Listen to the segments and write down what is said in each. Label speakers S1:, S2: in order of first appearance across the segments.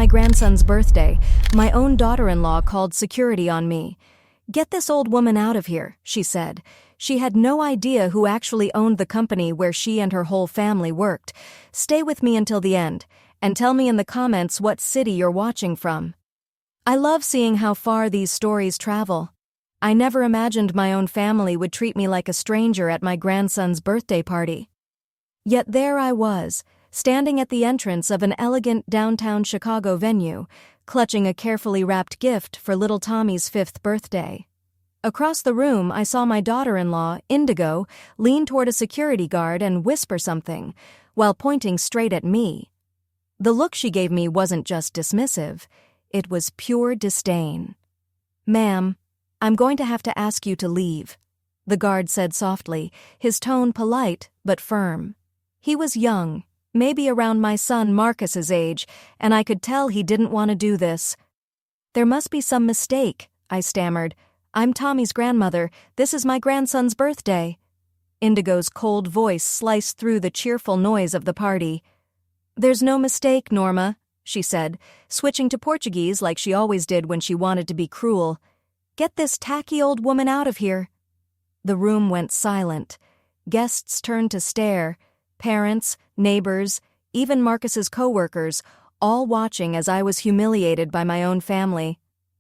S1: my grandson's birthday, my own daughter-in-law called security on me. "Get this old woman out of here," she said. She had no idea who actually owned the company where she and her whole family worked. "Stay with me until the end, and tell me in the comments what city you're watching from." I love seeing how far these stories travel. I never imagined my own family would treat me like a stranger at my grandson's birthday party. Yet there I was, standing at the entrance of an elegant downtown Chicago venue, clutching a carefully wrapped gift for little Tommy's 5th birthday. Across the room, I saw my daughter-in-law, Indigo, lean toward a security guard and whisper something, while pointing straight at me. The look she gave me wasn't just dismissive, it was pure disdain. "Ma'am, I'm going to have to ask you to leave," the guard said softly, his tone polite but firm. He was young, maybe around my son Marcus's age, and I could tell he didn't want to do this. "There must be some mistake," I stammered. "I'm Tommy's grandmother. This is my grandson's birthday." Indigo's cold voice sliced through the cheerful noise of the party. "There's no mistake, Norma," she said, switching to Portuguese like she always did when she wanted to be cruel. "Get this tacky old woman out of here." The room went silent. Guests turned to stare, parents, neighbors, even Marcus's co-workers, all watching as I was humiliated by my own family.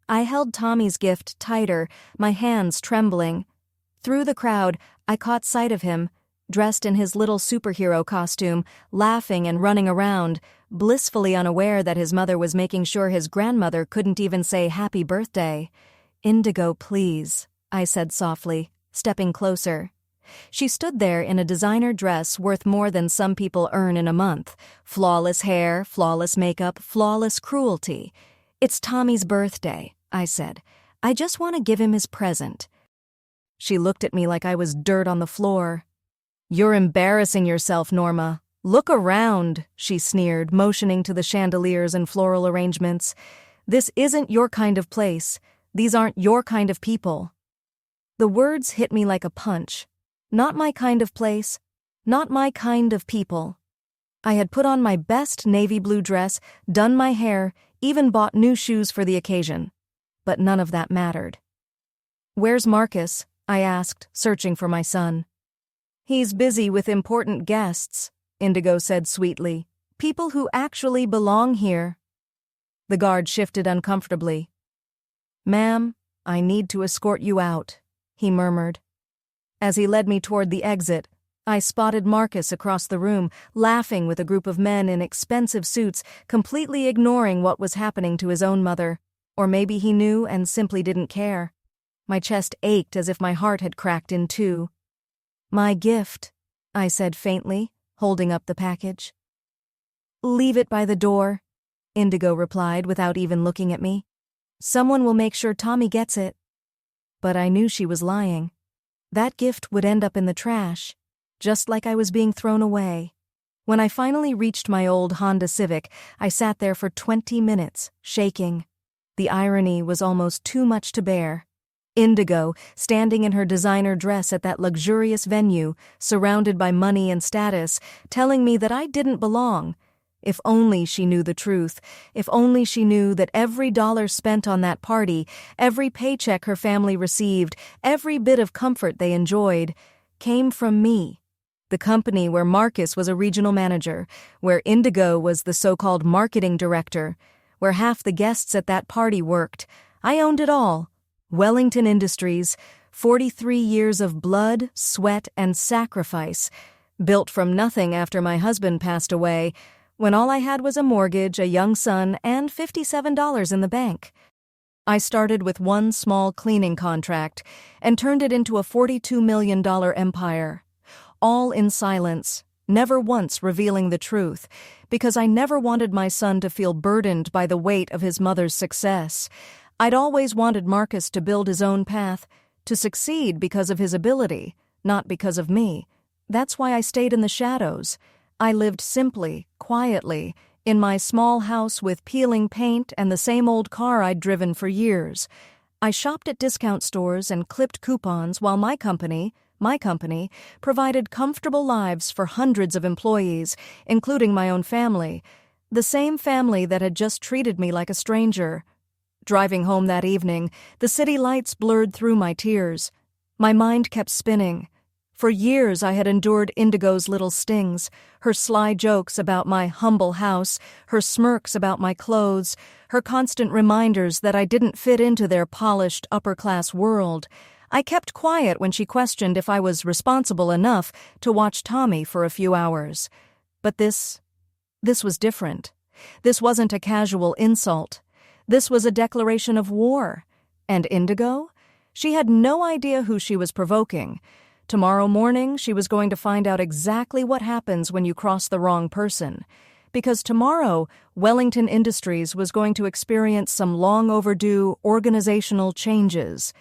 S1: I held Tommy's gift tighter, my hands trembling. Through the crowd, I caught sight of him, dressed in his little superhero costume, laughing and running around, blissfully unaware that his mother was making sure his grandmother couldn't even say happy birthday. "Indigo, please," I said softly, stepping closer. She stood there in a designer dress worth more than some people earn in a month. Flawless hair, flawless makeup, flawless cruelty. "It's Tommy's birthday," I said. "I just want to give him his present." She looked at me like I was dirt on the floor. "You're embarrassing yourself, Norma. Look around," she sneered, motioning to the chandeliers and floral arrangements. "This isn't your kind of place. These aren't your kind of people." The words hit me like a punch. Not my kind of place, not my kind of people. I had put on my best navy blue dress, done my hair, even bought new shoes for the occasion. But none of that mattered. "Where's Marcus?" I asked, searching for my son. "He's busy with important guests," Indigo said sweetly. "People who actually belong here." The guard shifted uncomfortably. "Ma'am, I need to escort you out," he murmured. As he led me toward the exit, I spotted Marcus across the room, laughing with a group of men in expensive suits, completely ignoring what was happening to his own mother. Or maybe he knew and simply didn't care. My chest ached as if my heart had cracked in two. "My gift," I said faintly, holding up the package. "Leave it by the door," Indigo replied without even looking at me. "Someone will make sure Tommy gets it." But I knew she was lying. That gift would end up in the trash, just like I was being thrown away. When I finally reached my old Honda Civic, I sat there for 20 minutes, shaking. The irony was almost too much to bear. Indigo, standing in her designer dress at that luxurious venue, surrounded by money and status, telling me that I didn't belong. If only she knew the truth. If only she knew that every dollar spent on that party, every paycheck her family received, every bit of comfort they enjoyed, came from me. The company where Marcus was a regional manager, where Indigo was the so-called marketing director, where half the guests at that party worked. I owned it all. Wellington Industries, 43 years of blood, sweat, and sacrifice, built from nothing after my husband passed away, when all I had was a mortgage, a young son, and $57 in the bank. I started with one small cleaning contract and turned it into a $42 million empire. All in silence, never once revealing the truth, because I never wanted my son to feel burdened by the weight of his mother's success. I'd always wanted Marcus to build his own path, to succeed because of his ability, not because of me. That's why I stayed in the shadows. I lived simply, quietly, in my small house with peeling paint and the same old car I'd driven for years. I shopped at discount stores and clipped coupons while my company, provided comfortable lives for hundreds of employees, including my own family. The same family that had just treated me like a stranger. Driving home that evening, the city lights blurred through my tears. My mind kept spinning. For years I had endured Indigo's little stings, her sly jokes about my humble house, her smirks about my clothes, her constant reminders that I didn't fit into their polished upper-class world. I kept quiet when she questioned if I was responsible enough to watch Tommy for a few hours. But this was different. This wasn't a casual insult. This was a declaration of war. And Indigo? She had no idea who she was provoking. Tomorrow morning, she was going to find out exactly what happens when you cross the wrong person. Because tomorrow, Wellington Industries was going to experience some long-overdue organizational changes.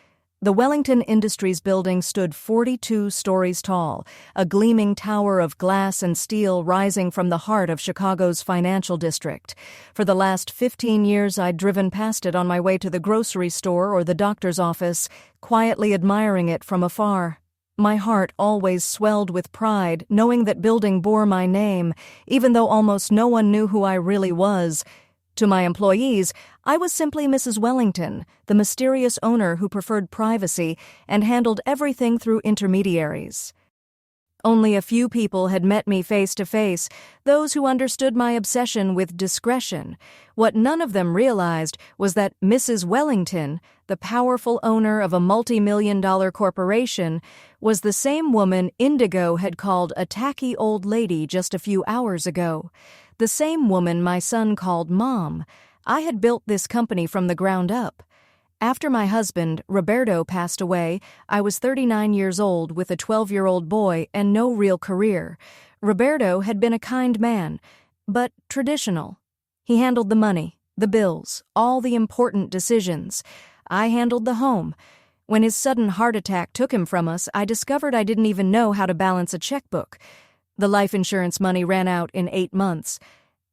S1: The Wellington Industries building stood 42 stories tall, a gleaming tower of glass and steel rising from the heart of Chicago's financial district. For the last 15 years, I'd driven past it on my way to the grocery store or the doctor's office, quietly admiring it from afar. My heart always swelled with pride, knowing that building bore my name, even though almost no one knew who I really was. To my employees, I was simply Mrs. Wellington, the mysterious owner who preferred privacy and handled everything through intermediaries. Only a few people had met me face to face, those who understood my obsession with discretion. What none of them realized was that Mrs. Wellington, the powerful owner of a multi-million-dollar corporation, was the same woman Indigo had called a tacky old lady just a few hours ago. The same woman my son called Mom. I had built this company from the ground up. After my husband, Roberto, passed away, I was 39 years old with a 12-year-old boy and no real career. Roberto had been a kind man, but traditional. He handled the money, the bills, all the important decisions. I handled the home. When his sudden heart attack took him from us, I discovered I didn't even know how to balance a checkbook. The life insurance money ran out in 8 months.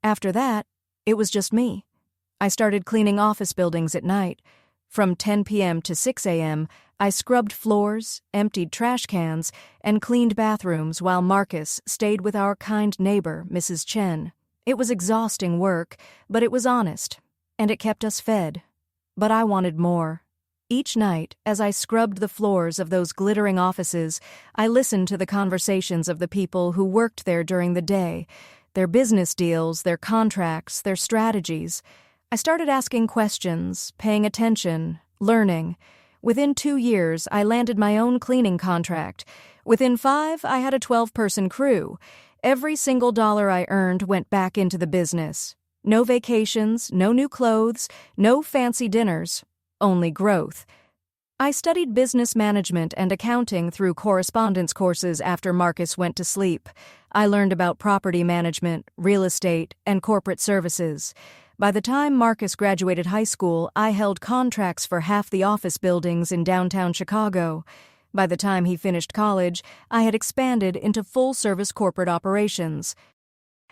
S1: After that, it was just me. I started cleaning office buildings at night. From 10 p.m. to 6 a.m., I scrubbed floors, emptied trash cans, and cleaned bathrooms while Marcus stayed with our kind neighbor, Mrs. Chen. It was exhausting work, but it was honest, and it kept us fed. But I wanted more. Each night, as I scrubbed the floors of those glittering offices, I listened to the conversations of the people who worked there during the day, their business deals, their contracts, their strategies. I started asking questions, paying attention, learning. Within 2 years, I landed my own cleaning contract. Within 5, I had a 12-person crew. Every single dollar I earned went back into the business. No vacations, no new clothes, no fancy dinners, only growth. I studied business management and accounting through correspondence courses after Marcus went to sleep. I learned about property management, real estate, and corporate services. By the time Marcus graduated high school, I held contracts for half the office buildings in downtown Chicago. By the time he finished college, I had expanded into full-service corporate operations.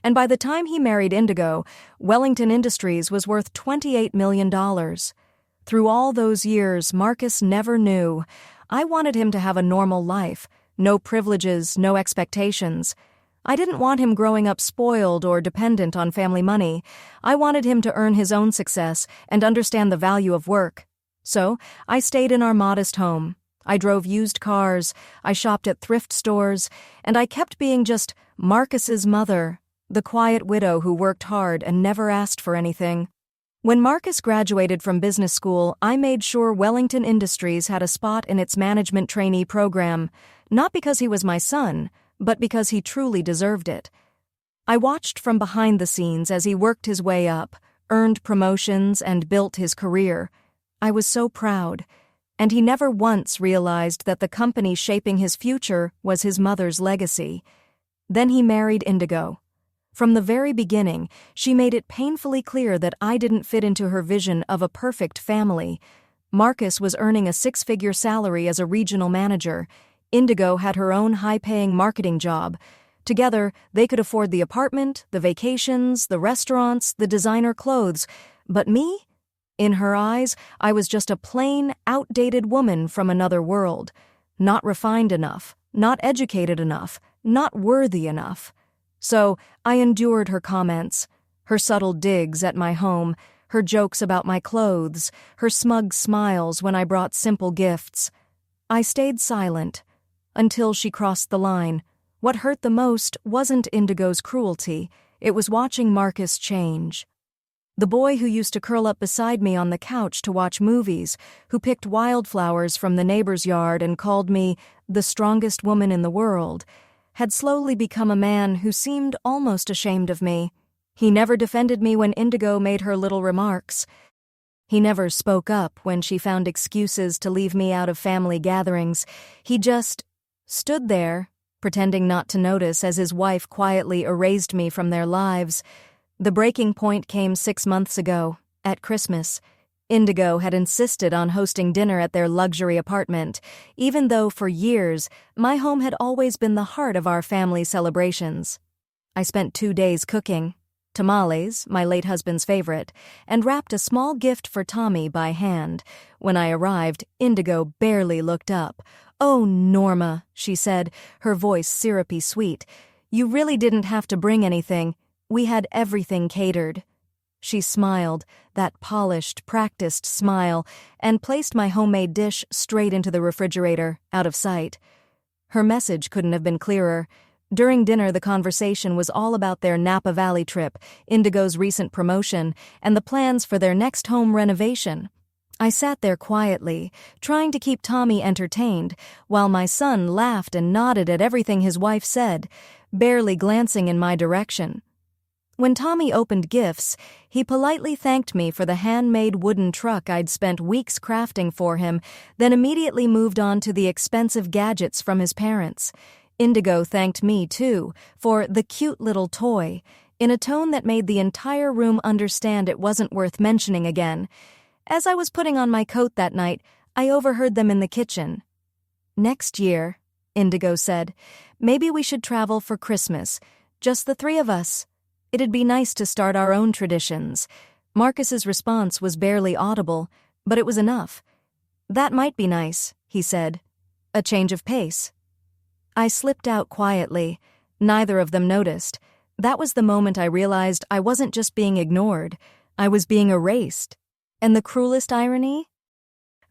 S1: And by the time he married Indigo, Wellington Industries was worth $28 million. Through all those years, Marcus never knew. I wanted him to have a normal life, no privileges, no expectations. I didn't want him growing up spoiled or dependent on family money. I wanted him to earn his own success and understand the value of work. So, I stayed in our modest home. I drove used cars, I shopped at thrift stores, and I kept being just Marcus's mother, the quiet widow who worked hard and never asked for anything. When Marcus graduated from business school, I made sure Wellington Industries had a spot in its management trainee program, not because he was my son, but because he truly deserved it. I watched from behind the scenes as he worked his way up, earned promotions, and built his career. I was so proud, and he never once realized that the company shaping his future was his mother's legacy. Then he married Indigo. From the very beginning, she made it painfully clear that I didn't fit into her vision of a perfect family. Marcus was earning a 6-figure salary as a regional manager. Indigo had her own high-paying marketing job. Together, they could afford the apartment, the vacations, the restaurants, the designer clothes. But me? In her eyes, I was just a plain, outdated woman from another world. Not refined enough, not educated enough, not worthy enough. So, I endured her comments. Her subtle digs at my home, her jokes about my clothes, her smug smiles when I brought simple gifts. I stayed silent until she crossed the line. What hurt the most wasn't Indigo's cruelty, it was watching Marcus change. The boy who used to curl up beside me on the couch to watch movies, who picked wildflowers from the neighbor's yard and called me the strongest woman in the world, had slowly become a man who seemed almost ashamed of me. He never defended me when Indigo made her little remarks. He never spoke up when she found excuses to leave me out of family gatherings. He just stood there, pretending not to notice as his wife quietly erased me from their lives. The breaking point came 6 months ago, at Christmas. Indigo had insisted on hosting dinner at their luxury apartment, even though for years my home had always been the heart of our family celebrations. I spent 2 days cooking tamales, my late husband's favorite, and wrapped a small gift for Tommy by hand. When I arrived, Indigo barely looked up. "Oh, Norma," she said, her voice syrupy sweet. "You really didn't have to bring anything. We had everything catered." She smiled, that polished, practiced smile, and placed my homemade dish straight into the refrigerator, out of sight. Her message couldn't have been clearer. During dinner, the conversation was all about their Napa Valley trip, Indigo's recent promotion, and the plans for their next home renovation. I sat there quietly, trying to keep Tommy entertained, while my son laughed and nodded at everything his wife said, barely glancing in my direction. When Tommy opened gifts, he politely thanked me for the handmade wooden truck I'd spent weeks crafting for him, then immediately moved on to the expensive gadgets from his parents. Indigo thanked me, too, for the cute little toy, in a tone that made the entire room understand it wasn't worth mentioning again. As I was putting on my coat that night, I overheard them in the kitchen. "Next year," Indigo said, "maybe we should travel for Christmas, just the 3 of us. It'd be nice to start our own traditions." Marcus's response was barely audible, but it was enough. "That might be nice," he said. "A change of pace." I slipped out quietly. Neither of them noticed. That was the moment I realized I wasn't just being ignored. I was being erased. And the cruelest irony?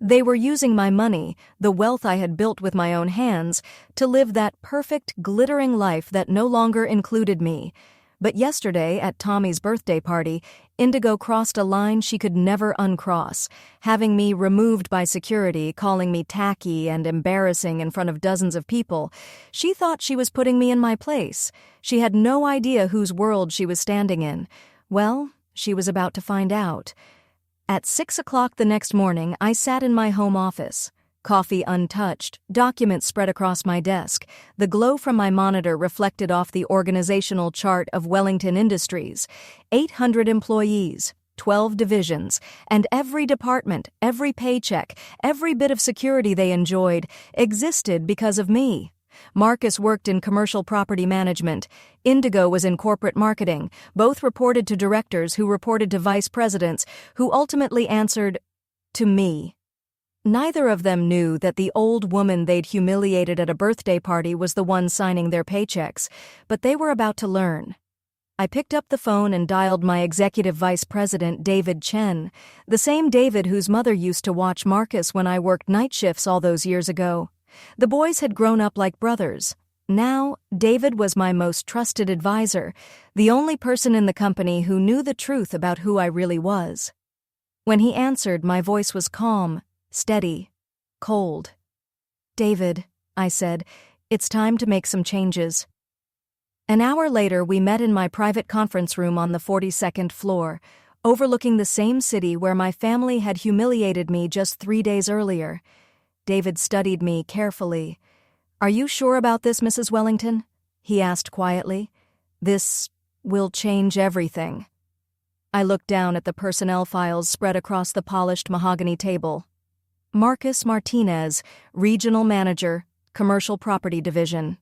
S1: They were using my money, the wealth I had built with my own hands, to live that perfect, glittering life that no longer included me. But yesterday, at Tommy's birthday party, Indigo crossed a line she could never uncross, having me removed by security, calling me tacky and embarrassing in front of dozens of people. She thought she was putting me in my place. She had no idea whose world she was standing in. Well, she was about to find out. At 6 o'clock the next morning, I sat in my home office. Coffee untouched, documents spread across my desk. The glow from my monitor reflected off the organizational chart of Wellington Industries. 800 employees, 12 divisions, and every department, every paycheck, every bit of security they enjoyed existed because of me. Marcus worked in commercial property management. Indigo was in corporate marketing. Both reported to directors who reported to vice presidents, who ultimately answered to me. Neither of them knew that the old woman they'd humiliated at a birthday party was the one signing their paychecks, but they were about to learn. I picked up the phone and dialed my executive vice president, David Chen, the same David whose mother used to watch Marcus when I worked night shifts all those years ago. The boys had grown up like brothers. Now, David was my most trusted advisor, the only person in the company who knew the truth about who I really was. When he answered, my voice was calm, steady, cold. "David," I said, "it's time to make some changes." An hour later, we met in my private conference room on the 42nd floor, overlooking the same city where my family had humiliated me just 3 days earlier. David studied me carefully. "Are you sure about this, Mrs. Wellington?" he asked quietly. "This will change everything." I looked down at the personnel files spread across the polished mahogany table. Marcus Martinez, Regional Manager, Commercial Property Division.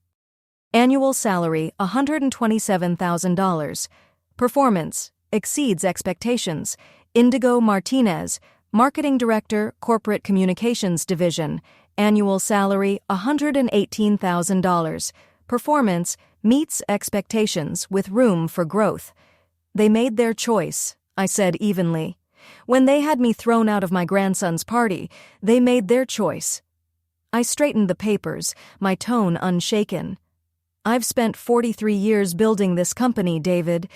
S1: Annual salary, $127,000. Performance, exceeds expectations. Indigo Martinez, Marketing Director, Corporate Communications Division. Annual salary, $118,000. Performance, meets expectations with room for growth. They made their choice, I said evenly. When they had me thrown out of my grandson's party, they made their choice. I straightened the papers, my tone unshaken. I've spent 43 years building this company, David.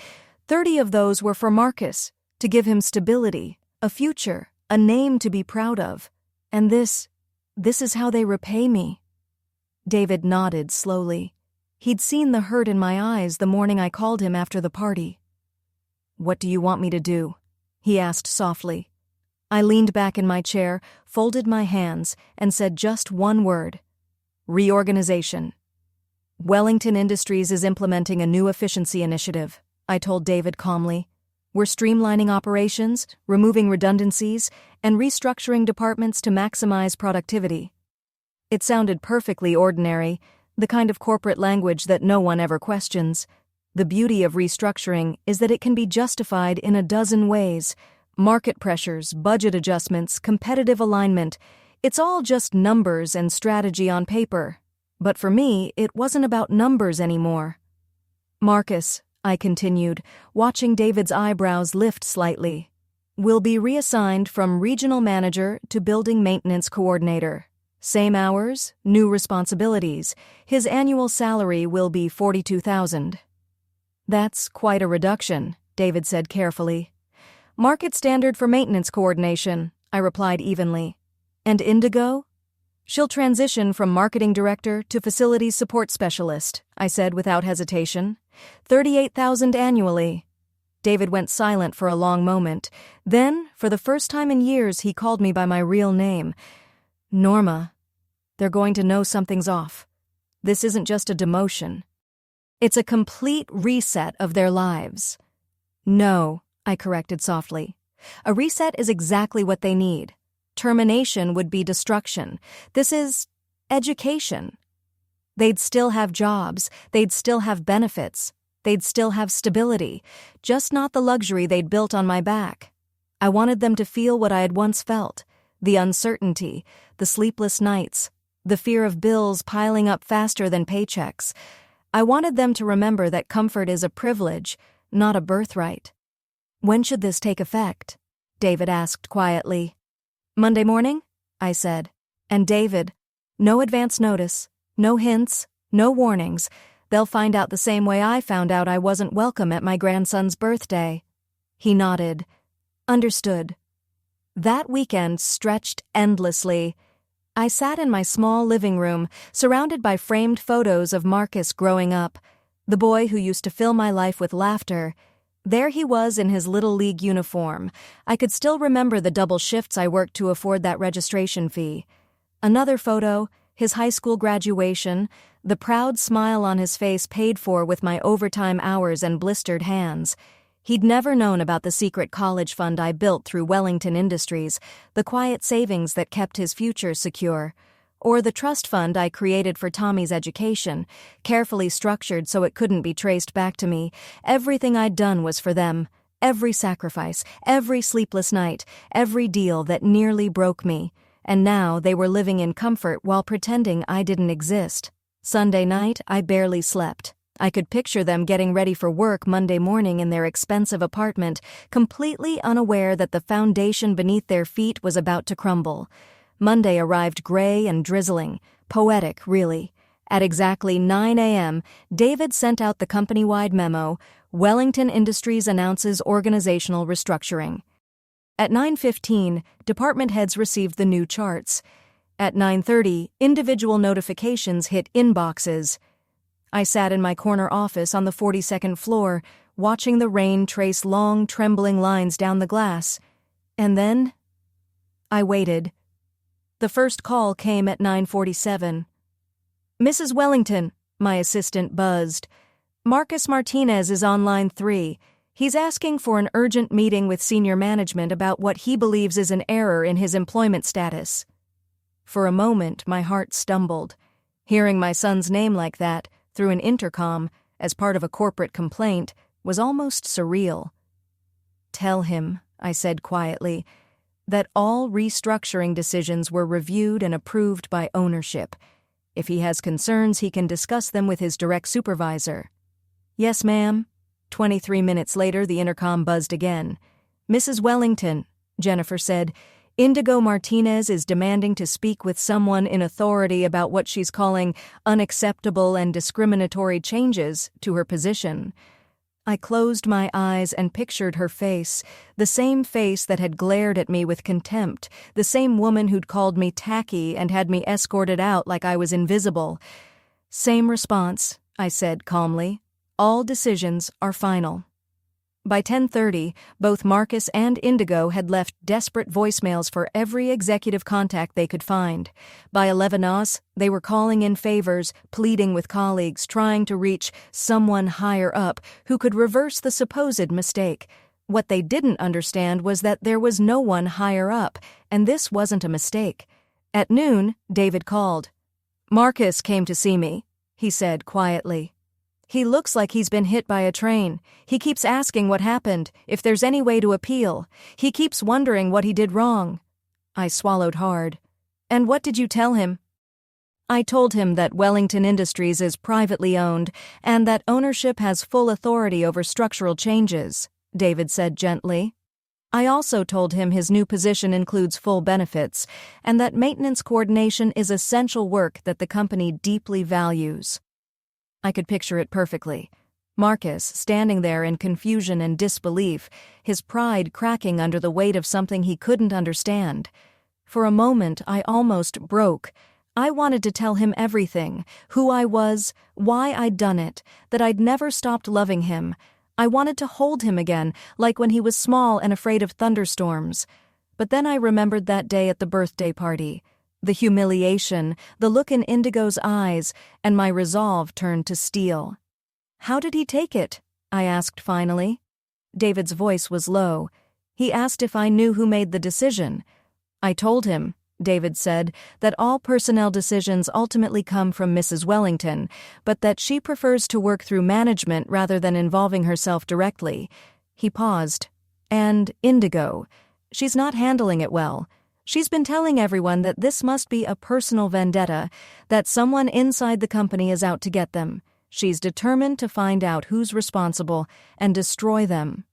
S1: 30 of those were for Marcus, to give him stability, a future, a name to be proud of. And this is how they repay me. David nodded slowly. He'd seen the hurt in my eyes the morning I called him after the party. "What do you want me to do?" he asked softly. I leaned back in my chair, folded my hands, and said just one word: reorganization. Wellington Industries is implementing a new efficiency initiative, I told David calmly. We're streamlining operations, removing redundancies, and restructuring departments to maximize productivity. It sounded perfectly ordinary, the kind of corporate language that no one ever questions. The beauty of restructuring is that it can be justified in a dozen ways. Market pressures, budget adjustments, competitive alignment. It's all just numbers and strategy on paper. But for me, it wasn't about numbers anymore. Marcus, I continued, watching David's eyebrows lift slightly, will be reassigned from regional manager to building maintenance coordinator. Same hours, new responsibilities. His annual salary will be $42,000. That's quite a reduction, David said carefully. Market standard for maintenance coordination, I replied evenly. And Indigo? She'll transition from marketing director to facilities support specialist, I said without hesitation. $38,000 annually. David went silent for a long moment. Then, for the first time in years, he called me by my real name. Norma, they're going to know something's off. This isn't just a demotion. It's a complete reset of their lives. No, I corrected softly. A reset is exactly what they need. Termination would be destruction. This is education. They'd still have jobs, they'd still have benefits, they'd still have stability, just not the luxury they'd built on my back. I wanted them to feel what I had once felt, the uncertainty, the sleepless nights, the fear of bills piling up faster than paychecks. I wanted them to remember that comfort is a privilege, not a birthright. When should this take effect? David asked quietly. Monday morning, I said. And David, no advance notice, no hints, no warnings. They'll find out the same way I found out I wasn't welcome at my grandson's birthday. He nodded. Understood. That weekend stretched endlessly. I sat in my small living room, surrounded by framed photos of Marcus growing up, the boy who used to fill my life with laughter. There he was in his Little League uniform. I could still remember the double shifts I worked to afford that registration fee. Another photo, his high school graduation, the proud smile on his face paid for with my overtime hours and blistered hands. He'd never known about the secret college fund I built through Wellington Industries, the quiet savings that kept his future secure, or the trust fund I created for Tommy's education, carefully structured so it couldn't be traced back to me. Everything I'd done was for them. Every sacrifice, every sleepless night, every deal that nearly broke me. And now they were living in comfort while pretending I didn't exist. Sunday night, I barely slept. I could picture them getting ready for work Monday morning in their expensive apartment, completely unaware that the foundation beneath their feet was about to crumble. Monday arrived gray and drizzling, poetic, really. At exactly 9 a.m., David sent out the company-wide memo, Wellington Industries announces organizational restructuring. At 9:15, department heads received the new charts. At 9:30, individual notifications hit inboxes. I sat in my corner office on the 42nd floor, watching the rain trace long, trembling lines down the glass. And then I waited. The first call came at 9:47. Mrs. Wellington, my assistant buzzed. Marcus Martinez is on line 3. He's asking for an urgent meeting with senior management about what he believes is an error in his employment status. For a moment, my heart stumbled. Hearing my son's name like that, through an intercom, as part of a corporate complaint, was almost surreal. Tell him, I said quietly, that all restructuring decisions were reviewed and approved by ownership. If he has concerns, he can discuss them with his direct supervisor. Yes, ma'am. 23 minutes later, the intercom buzzed again. "Mrs. Wellington," Jennifer said, "Indigo Martinez is demanding to speak with someone in authority about what she's calling unacceptable and discriminatory changes to her position." I closed my eyes and pictured her face, the same face that had glared at me with contempt, the same woman who'd called me tacky and had me escorted out like I was invisible. "Same response," I said calmly. "All decisions are final." By 10:30, both Marcus and Indigo had left desperate voicemails for every executive contact they could find. By 11 Oz, they were calling in favors, pleading with colleagues, trying to reach someone higher up who could reverse the supposed mistake. What they didn't understand was that there was no one higher up, and this wasn't a mistake. At noon, David called. "Marcus came to see me," he said quietly. "He looks like he's been hit by a train. He keeps asking what happened, if there's any way to appeal. He keeps wondering what he did wrong." I swallowed hard. "And what did you tell him?" "I told him that Wellington Industries is privately owned and that ownership has full authority over structural changes," David said gently. "I also told him his new position includes full benefits and that maintenance coordination is essential work that the company deeply values." I could picture it perfectly. Marcus standing there in confusion and disbelief, his pride cracking under the weight of something he couldn't understand. For a moment, I almost broke. I wanted to tell him everything, who I was, why I'd done it, that I'd never stopped loving him. I wanted to hold him again, like when he was small and afraid of thunderstorms. But then I remembered that day at the birthday party. The humiliation, the look in Indigo's eyes, and my resolve turned to steel. "How did he take it?" I asked finally. David's voice was low. He asked if I knew who made the decision. "I told him," David said, "that all personnel decisions ultimately come from Mrs. Wellington, but that she prefers to work through management rather than involving herself directly." He paused. "And Indigo. She's not handling it well. She's been telling everyone that this must be a personal vendetta, that someone inside the company is out to get them. She's determined to find out who's responsible and destroy them."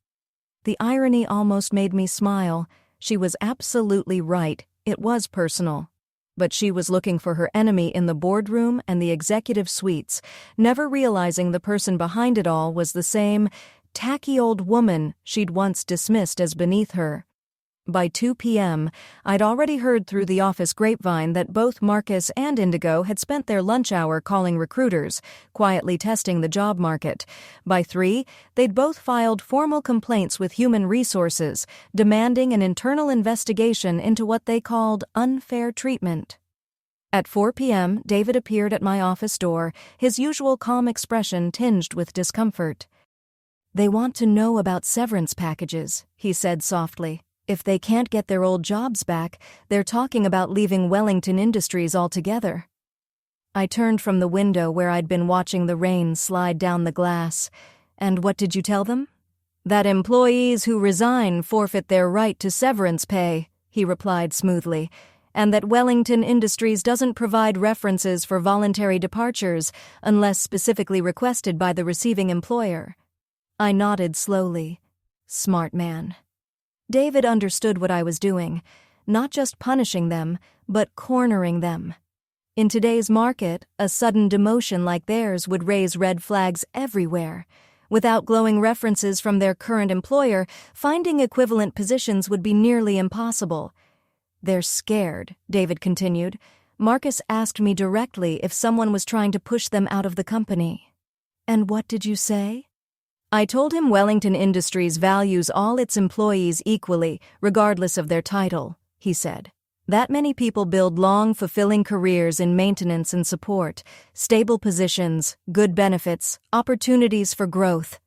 S1: The irony almost made me smile. She was absolutely right. It was personal. But she was looking for her enemy in the boardroom and the executive suites, never realizing the person behind it all was the same tacky old woman she'd once dismissed as beneath her. By 2 p.m., I'd already heard through the office grapevine that both Marcus and Indigo had spent their lunch hour calling recruiters, quietly testing the job market. By 3, they'd both filed formal complaints with Human Resources, demanding an internal investigation into what they called unfair treatment. At 4 p.m., David appeared at my office door, his usual calm expression tinged with discomfort. "They want to know about severance packages," he said softly. "If they can't get their old jobs back, they're talking about leaving Wellington Industries altogether." I turned from the window where I'd been watching the rain slide down the glass. "And what did you tell them?" "That employees who resign forfeit their right to severance pay," he replied smoothly, "and that Wellington Industries doesn't provide references for voluntary departures unless specifically requested by the receiving employer." I nodded slowly. Smart man. David understood what I was doing, not just punishing them, but cornering them. In today's market, a sudden demotion like theirs would raise red flags everywhere. Without glowing references from their current employer, finding equivalent positions would be nearly impossible. "They're scared," David continued. "Marcus asked me directly if someone was trying to push them out of the company." "And what did you say?" "I told him Wellington Industries values all its employees equally, regardless of their title," he said. "That many people build long, fulfilling careers in maintenance and support, stable positions, good benefits, opportunities for growth."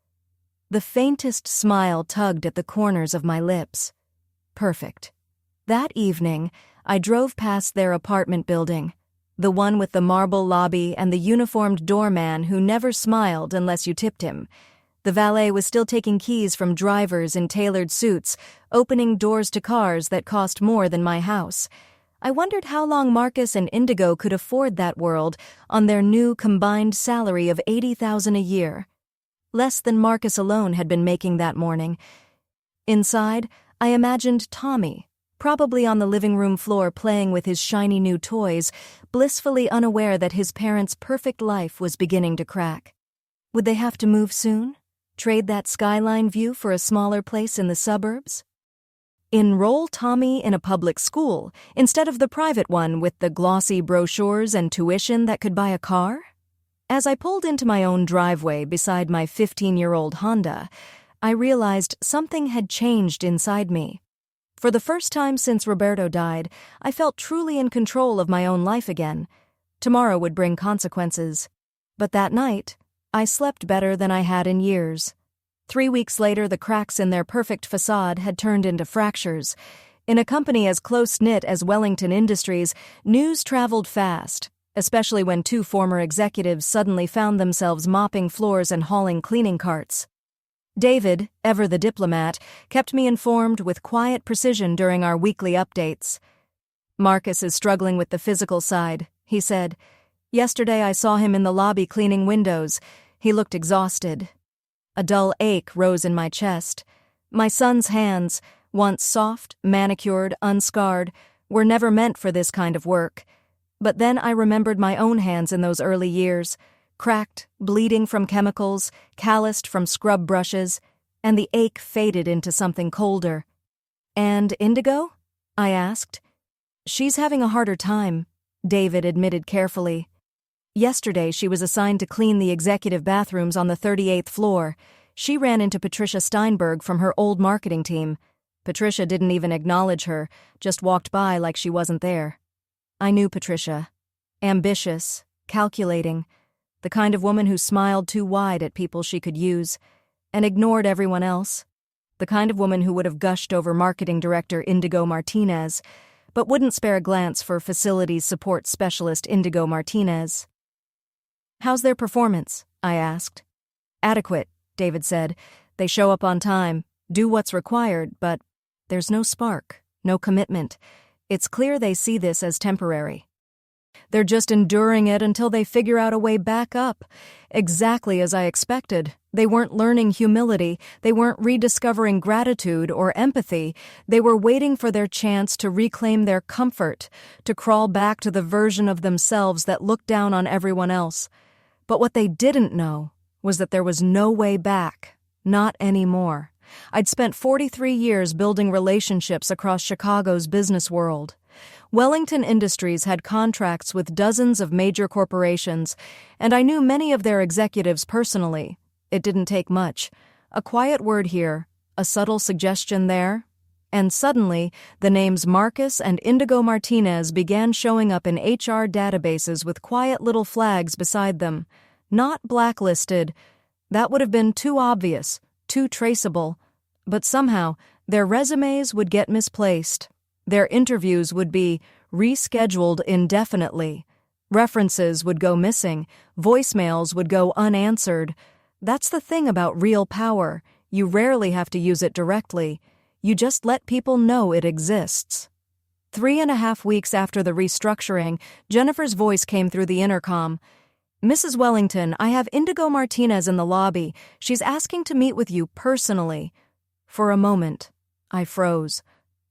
S1: The faintest smile tugged at the corners of my lips. Perfect. That evening, I drove past their apartment building, the one with the marble lobby and the uniformed doorman who never smiled unless you tipped him. The valet was still taking keys from drivers in tailored suits, opening doors to cars that cost more than my house. I wondered how long Marcus and Indigo could afford that world on their new combined salary of $80,000 a year. less than Marcus alone had been making that morning. Inside, I imagined Tommy, probably on the living room floor playing with his shiny new toys, blissfully unaware that his parents' perfect life was beginning to crack. Would they have to move soon? Trade that skyline view for a smaller place in the suburbs? Enroll Tommy in a public school instead of the private one with the glossy brochures and tuition that could buy a car? As I pulled into my own driveway beside my 15-year-old Honda, I realized something had changed inside me. For the first time since Roberto died, I felt truly in control of my own life again. Tomorrow would bring consequences. But that night, I slept better than I had in years. 3 weeks later, the cracks in their perfect facade had turned into fractures. In a company as close-knit as Wellington Industries, news traveled fast, especially when 2 former executives suddenly found themselves mopping floors and hauling cleaning carts. David, ever the diplomat, kept me informed with quiet precision during our weekly updates. "Marcus is struggling with the physical side," he said. "Yesterday I saw him in the lobby cleaning windows. He looked exhausted." A dull ache rose in my chest. My son's hands, once soft, manicured, unscarred, were never meant for this kind of work. But then I remembered my own hands in those early years, cracked, bleeding from chemicals, calloused from scrub brushes, and the ache faded into something colder. "And Indigo?" I asked. "She's having a harder time," David admitted carefully. "Yesterday she was assigned to clean the executive bathrooms on the 38th floor. She ran into Patricia Steinberg from her old marketing team. Patricia didn't even acknowledge her, just walked by like she wasn't there. I knew Patricia. Ambitious, calculating, the kind of woman who smiled too wide at people she could use and ignored everyone else. The kind of woman who would have gushed over marketing director Indigo Martinez, but wouldn't spare a glance for facilities support specialist Indigo Martinez. "How's their performance?" I asked. "Adequate," David said. "They show up on time, do what's required, but there's no spark, no commitment. It's clear they see this as temporary. They're just enduring it until they figure out a way back up." Exactly as I expected. They weren't learning humility, they weren't rediscovering gratitude or empathy, they were waiting for their chance to reclaim their comfort, to crawl back to the version of themselves that looked down on everyone else. But what they didn't know was that there was no way back, not anymore. I'd spent 43 years building relationships across Chicago's business world. Wellington Industries had contracts with dozens of major corporations, and I knew many of their executives personally. It didn't take much. A quiet word here, a subtle suggestion there, and suddenly the names Marcus and Indigo Martinez began showing up in HR databases with quiet little flags beside them. Not blacklisted. That would have been too obvious, too traceable. But somehow, their resumes would get misplaced. Their interviews would be rescheduled indefinitely. References would go missing. Voicemails would go unanswered. That's the thing about real power. You rarely have to use it directly. You just let people know it exists. 3.5 weeks after the restructuring, Jennifer's voice came through the intercom. "Mrs. Wellington, I have Indigo Martinez in the lobby. She's asking to meet with you personally." For a moment, I froze.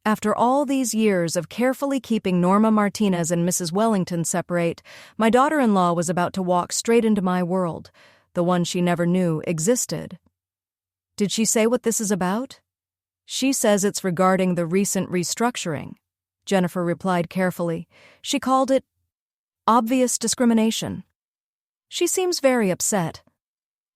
S1: After all these years of carefully keeping Norma Martinez and Mrs. Wellington separate, my daughter-in-law was about to walk straight into my world, the one she never knew existed. "Did she say what this is about?" "She says it's regarding the recent restructuring," Jennifer replied carefully. "She called it obvious discrimination. She seems very upset."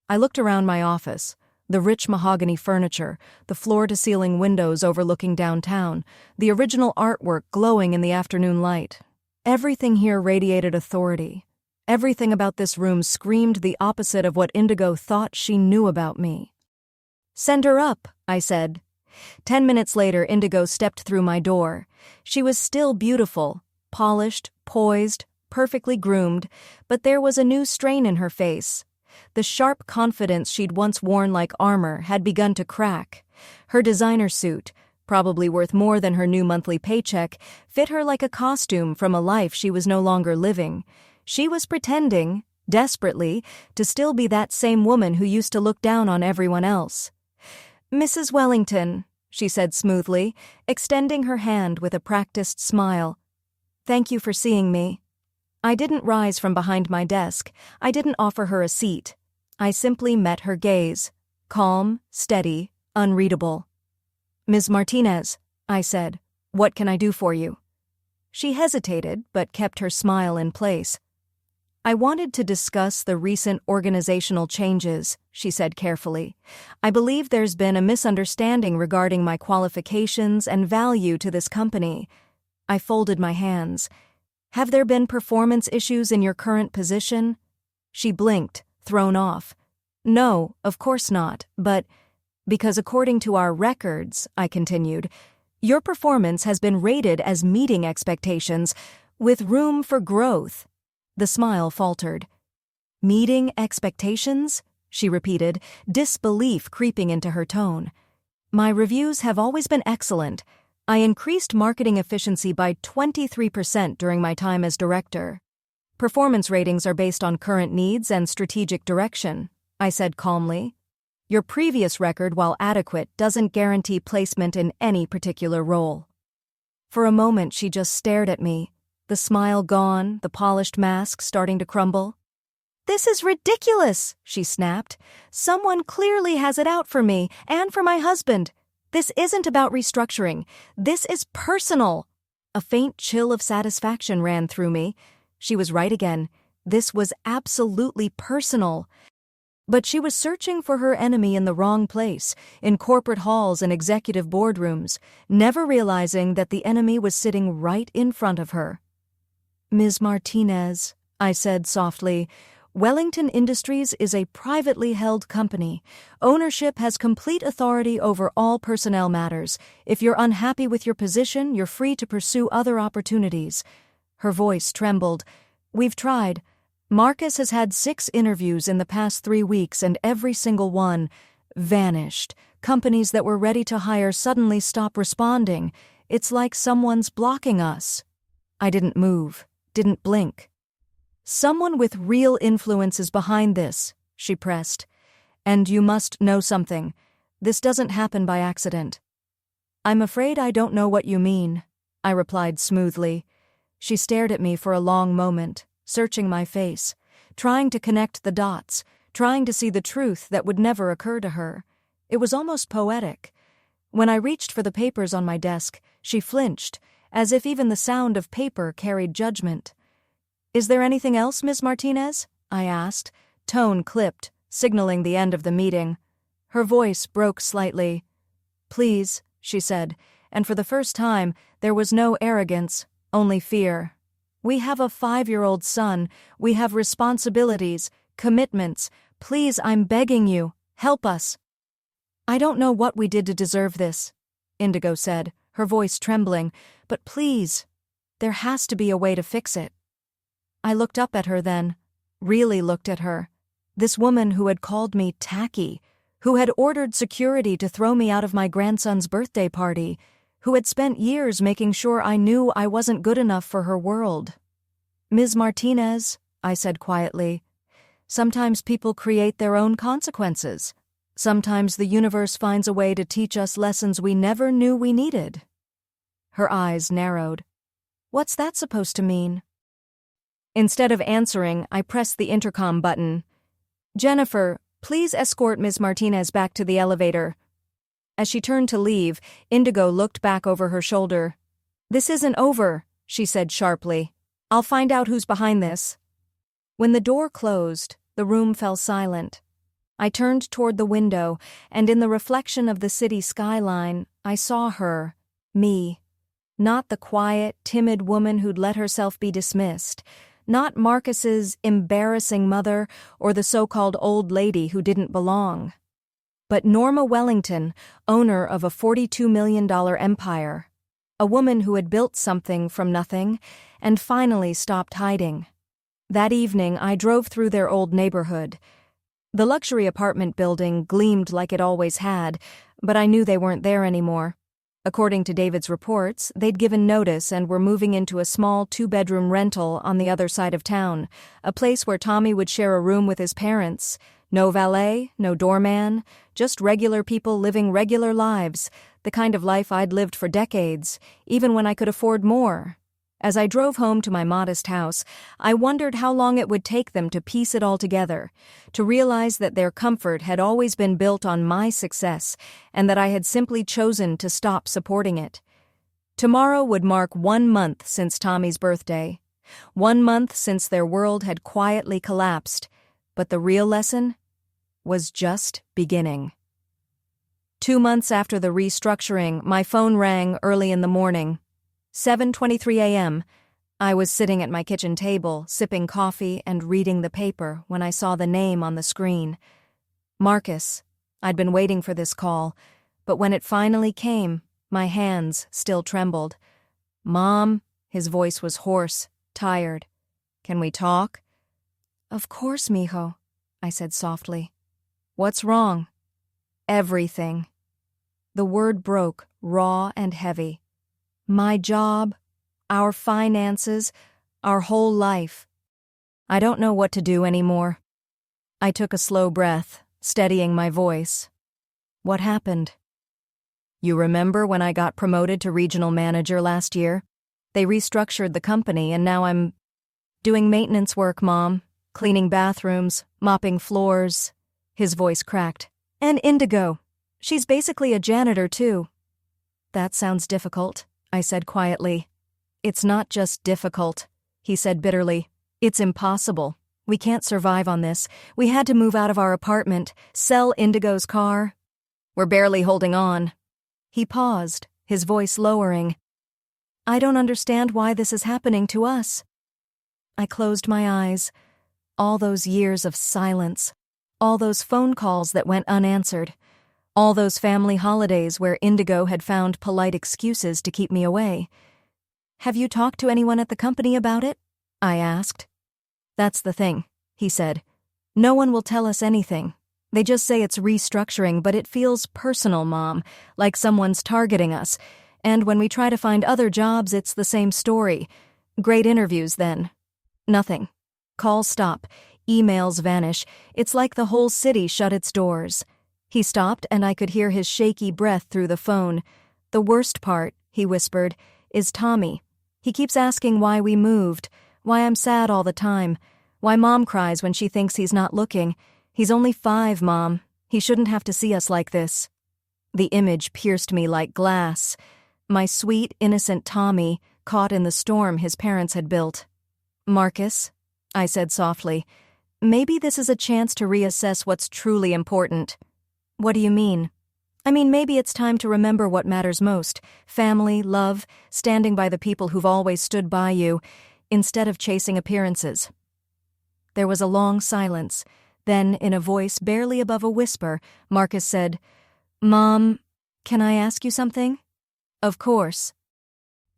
S1: I looked around my office. The rich mahogany furniture, the floor-to-ceiling windows overlooking downtown, the original artwork glowing in the afternoon light. Everything here radiated authority. Everything about this room screamed the opposite of what Indigo thought she knew about me. "Send her up," I said. 10 minutes later, Indigo stepped through my door. She was still beautiful, polished, poised, perfectly groomed, but there was a new strain in her face. The sharp confidence she'd once worn like armor had begun to crack. Her designer suit, probably worth more than her new monthly paycheck, fit her like a costume from a life she was no longer living. She was pretending, desperately, to still be that same woman who used to look down on everyone else. "Mrs. Wellington," she said smoothly, extending her hand with a practiced smile. "Thank you for seeing me." I didn't rise from behind my desk. I didn't offer her a seat. I simply met her gaze, calm, steady, unreadable. "Ms. Martinez," I said, "what can I do for you?" She hesitated, but kept her smile in place. "I wanted to discuss the recent organizational changes," she said carefully. "I believe there's been a misunderstanding regarding my qualifications and value to this company." I folded my hands. "Have there been performance issues in your current position?" She blinked, thrown off. "No, of course not, but because according to our records," I continued, "your performance has been rated as meeting expectations, with room for growth." The smile faltered. "Meeting expectations?" she repeated, disbelief creeping into her tone. "My reviews have always been excellent. I increased marketing efficiency by 23% during my time as director. Performance ratings are based on current needs and strategic direction," I said calmly. "Your previous record, while adequate, doesn't guarantee placement in any particular role." For a moment she just stared at me, the smile gone, the polished mask starting to crumble. "This is ridiculous," she snapped. "Someone clearly has it out for me and for my husband. This isn't about restructuring. This is personal." A faint chill of satisfaction ran through me. She was right again. This was absolutely personal. But she was searching for her enemy in the wrong place, in corporate halls and executive boardrooms, never realizing that the enemy was sitting right in front of her. "Ms. Martinez," I said softly, "Wellington Industries is a privately held company. Ownership has complete authority over all personnel matters. If you're unhappy with your position, you're free to pursue other opportunities." Her voice trembled. "We've tried. Marcus has had 6 interviews in the past 3 weeks and every single one vanished. Companies that were ready to hire suddenly stop responding. It's like someone's blocking us." I didn't move, didn't blink. "Someone with real influence is behind this," she pressed. "And you must know something. This doesn't happen by accident." "I'm afraid I don't know what you mean," I replied smoothly. She stared at me for a long moment, searching my face, trying to connect the dots, trying to see the truth that would never occur to her. It was almost poetic. When I reached for the papers on my desk, she flinched, as if even the sound of paper carried judgment. "Is there anything else, Ms. Martinez?" I asked, tone clipped, signaling the end of the meeting. Her voice broke slightly. "Please," she said, and for the first time there was no arrogance, only fear. "We have a 5-year-old son. We have responsibilities, commitments. Please, I'm begging you, help us." "I don't know what we did to deserve this," Indigo said, her voice trembling, "but please, there has to be a way to fix it." I looked up at her then, really looked at her. This woman who had called me tacky, who had ordered security to throw me out of my grandson's birthday party, who had spent years making sure I knew I wasn't good enough for her world. "Ms. Martinez," I said quietly, "sometimes people create their own consequences. Sometimes the universe finds a way to teach us lessons we never knew we needed." Her eyes narrowed. "What's that supposed to mean?" Instead of answering, I pressed the intercom button. "Jennifer, please escort Ms. Martinez back to the elevator." As she turned to leave, Indigo looked back over her shoulder. "This isn't over," she said sharply. "I'll find out who's behind this." When the door closed, the room fell silent. I turned toward the window, and in the reflection of the city skyline, I saw her, me. Not the quiet, timid woman who'd let herself be dismissed. Not Marcus's embarrassing mother or the so-called old lady who didn't belong. But Norma Wellington, owner of a $42 million empire. A woman who had built something from nothing and finally stopped hiding. That evening, I drove through their old neighborhood. The luxury apartment building gleamed like it always had, but I knew they weren't there anymore. According to David's reports, they'd given notice and were moving into a small 2-bedroom rental on the other side of town, a place where Tommy would share a room with his parents. No valet, no doorman, just regular people living regular lives, the kind of life I'd lived for decades, even when I could afford more. As I drove home to my modest house, I wondered how long it would take them to piece it all together, to realize that their comfort had always been built on my success, and that I had simply chosen to stop supporting it. Tomorrow would mark 1 month since Tommy's birthday, 1 month since their world had quietly collapsed, but the real lesson was just beginning. 2 months after the restructuring, my phone rang early in the morning. 7:23 a.m. I was sitting at my kitchen table, sipping coffee and reading the paper when I saw the name on the screen. Marcus. I'd been waiting for this call, but when it finally came, my hands still trembled. "Mom," his voice was hoarse, tired. "Can we talk?" "Of course, mijo," I said softly. "What's wrong?" "Everything." The word broke, raw and heavy. My job, our finances, our whole life. I don't know what to do anymore. I took a slow breath, steadying my voice. "What happened?" "You remember when I got promoted to regional manager last year? They restructured the company and now I'm doing maintenance work, Mom. Cleaning bathrooms, mopping floors." His voice cracked. "And Indigo. She's basically a janitor, too." "That sounds difficult," I said quietly. "It's not just difficult," he said bitterly. "It's impossible. We can't survive on this. We had to move out of our apartment, sell Indigo's car. We're barely holding on." He paused, his voice lowering. "I don't understand why this is happening to us." I closed my eyes. All those years of silence, all those phone calls that went unanswered, all those family holidays where Indigo had found polite excuses to keep me away. "Have you talked to anyone at the company about it?" I asked. "That's the thing," he said. "No one will tell us anything. They just say it's restructuring, but it feels personal, Mom, like someone's targeting us. And when we try to find other jobs, it's the same story. Great interviews, then. Nothing. Calls stop. Emails vanish. It's like the whole city shut its doors." He stopped, and I could hear his shaky breath through the phone. "The worst part," he whispered, "is Tommy. He keeps asking why we moved, why I'm sad all the time, why Mom cries when she thinks he's not looking. He's only 5, Mom. He shouldn't have to see us like this." The image pierced me like glass. My sweet, innocent Tommy, caught in the storm his parents had built. "Marcus," I said softly, "maybe this is a chance to reassess what's truly important." "What do you mean?" "I mean, maybe it's time to remember what matters most. Family, love, standing by the people who've always stood by you, instead of chasing appearances." There was a long silence. Then, in a voice barely above a whisper, Marcus said, "Mom, can I ask you something?" "Of course."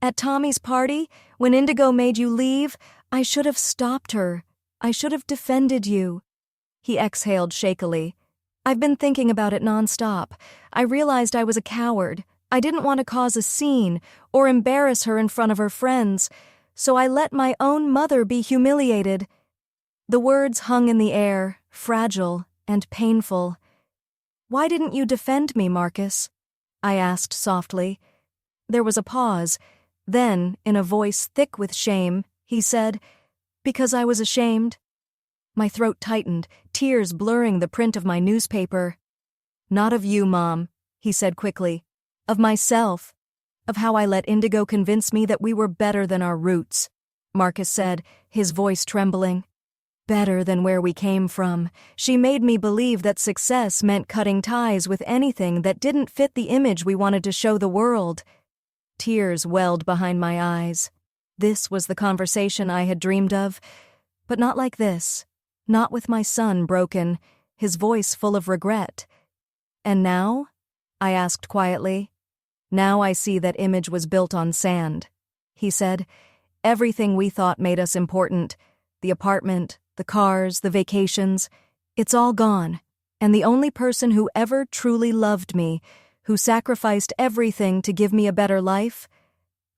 S1: "At Tommy's party, when Indigo made you leave, I should have stopped her. I should have defended you." He exhaled shakily. "I've been thinking about it nonstop. I realized I was a coward. I didn't want to cause a scene or embarrass her in front of her friends, so I let my own mother be humiliated." The words hung in the air, fragile and painful. "Why didn't you defend me, Marcus?" I asked softly. There was a pause. Then, in a voice thick with shame, he said, "Because I was ashamed." My throat tightened, tears blurring the print of my newspaper. "Not of you, Mom," he said quickly. "Of myself. Of how I let Indigo convince me that we were better than our roots," Marcus said, his voice trembling. "Better than where we came from. She made me believe that success meant cutting ties with anything that didn't fit the image we wanted to show the world." Tears welled behind my eyes. This was the conversation I had dreamed of, but not like this. Not with my son broken, his voice full of regret. "And now?" I asked quietly. "Now I see that image was built on sand," he said. "Everything we thought made us important, the apartment, the cars, the vacations, it's all gone. And the only person who ever truly loved me, who sacrificed everything to give me a better life?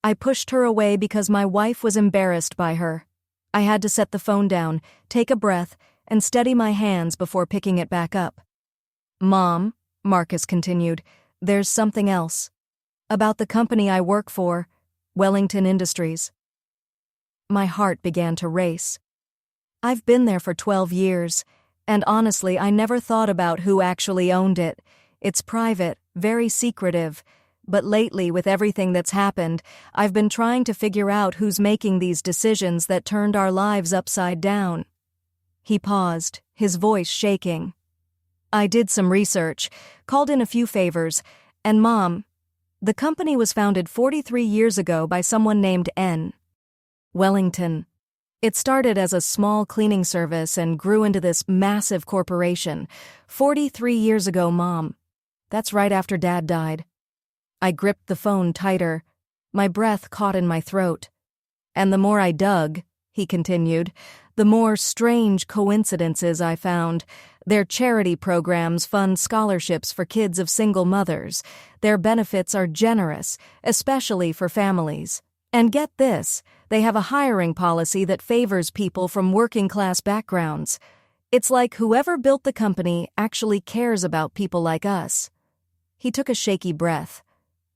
S1: I pushed her away because my wife was embarrassed by her. I had to set the phone down, take a breath, and steady my hands before picking it back up. Mom, Marcus continued, there's something else. About the company I work for, Wellington Industries. My heart began to race. I've been there for 12 years, and honestly, I never thought about who actually owned it. It's private, very secretive, but lately, with everything that's happened, I've been trying to figure out who's making these decisions that turned our lives upside down. He paused, his voice shaking. I did some research, called in a few favors, and Mom, the company was founded 43 years ago by someone named N. Wellington. It started as a small cleaning service and grew into this massive corporation. 43 years ago, Mom. That's right after Dad died. I gripped the phone tighter. My breath caught in my throat. And the more I dug, he continued, the more strange coincidences I found. Their charity programs fund scholarships for kids of single mothers. Their benefits are generous, especially for families. And get this, they have a hiring policy that favors people from working-class backgrounds. It's like whoever built the company actually cares about people like us. He took a shaky breath.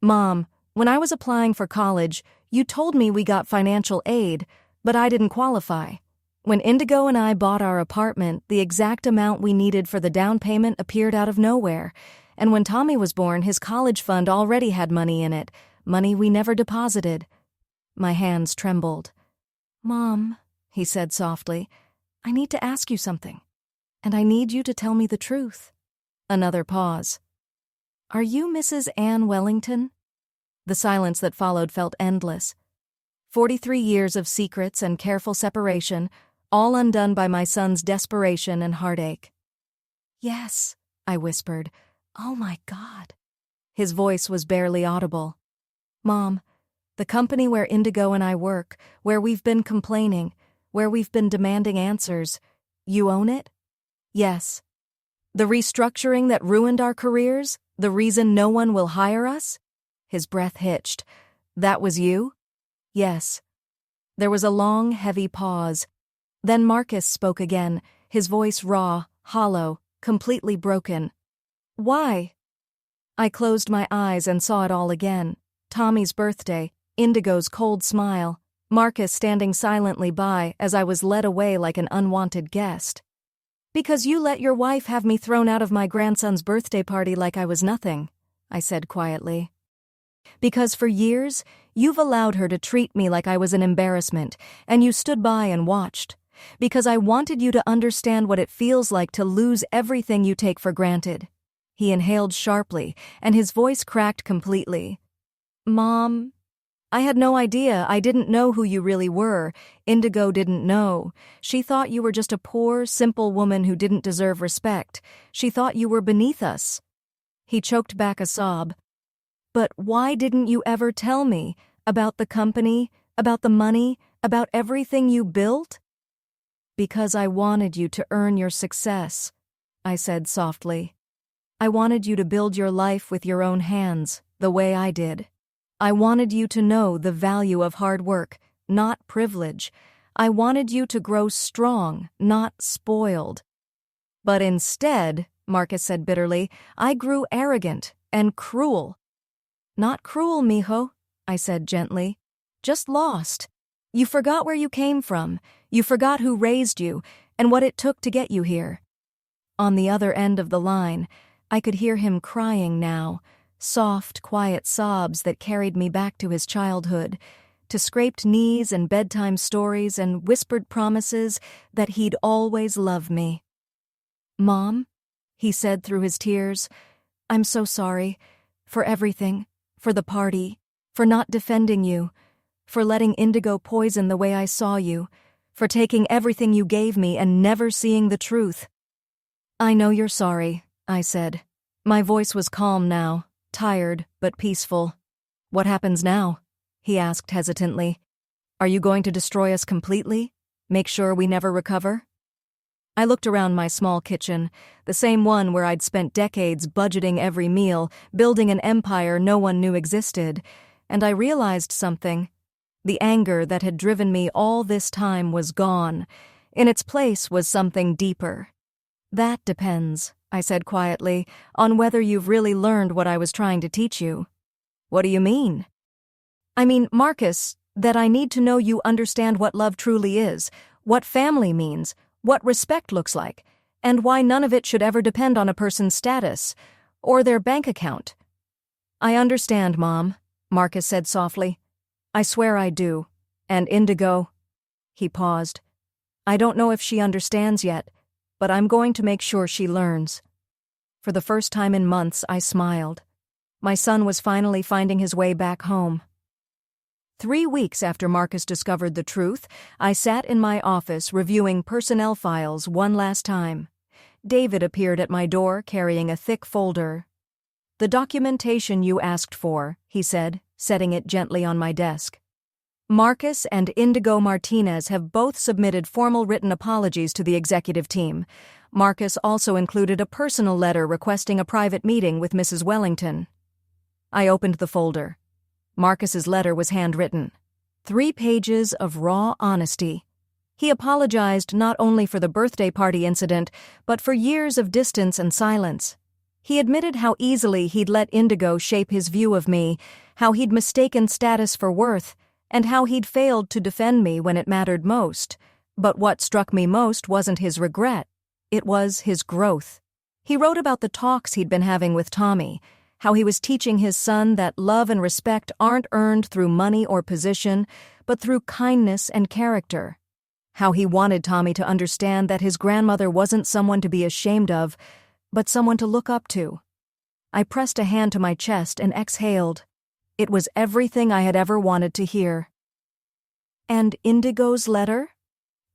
S1: Mom, when I was applying for college, you told me we got financial aid, but I didn't qualify. When Indigo and I bought our apartment, the exact amount we needed for the down payment appeared out of nowhere. And when Tommy was born, his college fund already had money in it, money we never deposited. My hands trembled. Mom, he said softly, I need to ask you something, and I need you to tell me the truth. Another pause. Are you Mrs. Ann Wellington? The silence that followed felt endless. 43 years of secrets and careful separation, all undone by my son's desperation and heartache. Yes, I whispered. Oh my God. His voice was barely audible. Mom, the company where Indigo and I work, where we've been complaining, where we've been demanding answers, you own it? Yes. The restructuring that ruined our careers? The reason no one will hire us? His breath hitched. That was you? Yes. There was a long, heavy pause. Then Marcus spoke again, his voice raw, hollow, completely broken. Why? I closed my eyes and saw it all again. Tommy's birthday, Indigo's cold smile, Marcus standing silently by as I was led away like an unwanted guest. Because you let your wife have me thrown out of my grandson's birthday party like I was nothing, I said quietly. Because for years, you've allowed her to treat me like I was an embarrassment, and you stood by and watched. Because I wanted you to understand what it feels like to lose everything you take for granted. He inhaled sharply, and his voice cracked completely. Mom, I had no idea. I didn't know who you really were. Indigo didn't know. She thought you were just a poor, simple woman who didn't deserve respect. She thought you were beneath us. He choked back a sob. But why didn't you ever tell me about the company, about the money, about everything you built? Because I wanted you to earn your success, I said softly. I wanted you to build your life with your own hands, the way I did. I wanted you to know the value of hard work, not privilege. I wanted you to grow strong, not spoiled. But instead, Marcus said bitterly, I grew arrogant and cruel. Not cruel, mijo, I said gently. Just lost. You forgot where you came from. You forgot who raised you and what it took to get you here. On the other end of the line, I could hear him crying now, soft, quiet sobs that carried me back to his childhood, to scraped knees and bedtime stories and whispered promises that he'd always love me. Mom, he said through his tears, I'm so sorry. For everything. For the party. For not defending you. For letting Indigo poison the way I saw you. For taking everything you gave me and never seeing the truth. I know you're sorry, I said. My voice was calm now, tired but peaceful. What happens now? He asked hesitantly. Are you going to destroy us completely? Make sure we never recover? I looked around my small kitchen, the same one where I'd spent decades budgeting every meal, building an empire no one knew existed, and I realized something. The anger that had driven me all this time was gone. In its place was something deeper. "That depends," I said quietly, "on whether you've really learned what I was trying to teach you." "What do you mean?" "I mean, Marcus, that I need to know you understand what love truly is, what family means, what respect looks like, and why none of it should ever depend on a person's status or their bank account." "I understand, Mom," Marcus said softly. "I swear I do. And Indigo—" He paused. "I don't know if she understands yet, but I'm going to make sure she learns." For the first time in months, I smiled. My son was finally finding his way back home. 3 weeks after Marcus discovered the truth, I sat in my office reviewing personnel files one last time. David appeared at my door carrying a thick folder. "The documentation you asked for," he said, setting it gently on my desk. "Marcus and Indigo Martinez have both submitted formal written apologies to the executive team. Marcus also included a personal letter requesting a private meeting with Mrs. Wellington." I opened the folder. Marcus's letter was handwritten. 3 pages of raw honesty. He apologized not only for the birthday party incident, but for years of distance and silence. He admitted how easily he'd let Indigo shape his view of me, how he'd mistaken status for worth, and how he'd failed to defend me when it mattered most. But what struck me most wasn't his regret. It was his growth. He wrote about the talks he'd been having with Tommy, how he was teaching his son that love and respect aren't earned through money or position, but through kindness and character. How he wanted Tommy to understand that his grandmother wasn't someone to be ashamed of, but someone to look up to. I pressed a hand to my chest and exhaled. It was everything I had ever wanted to hear. "And Indigo's letter?"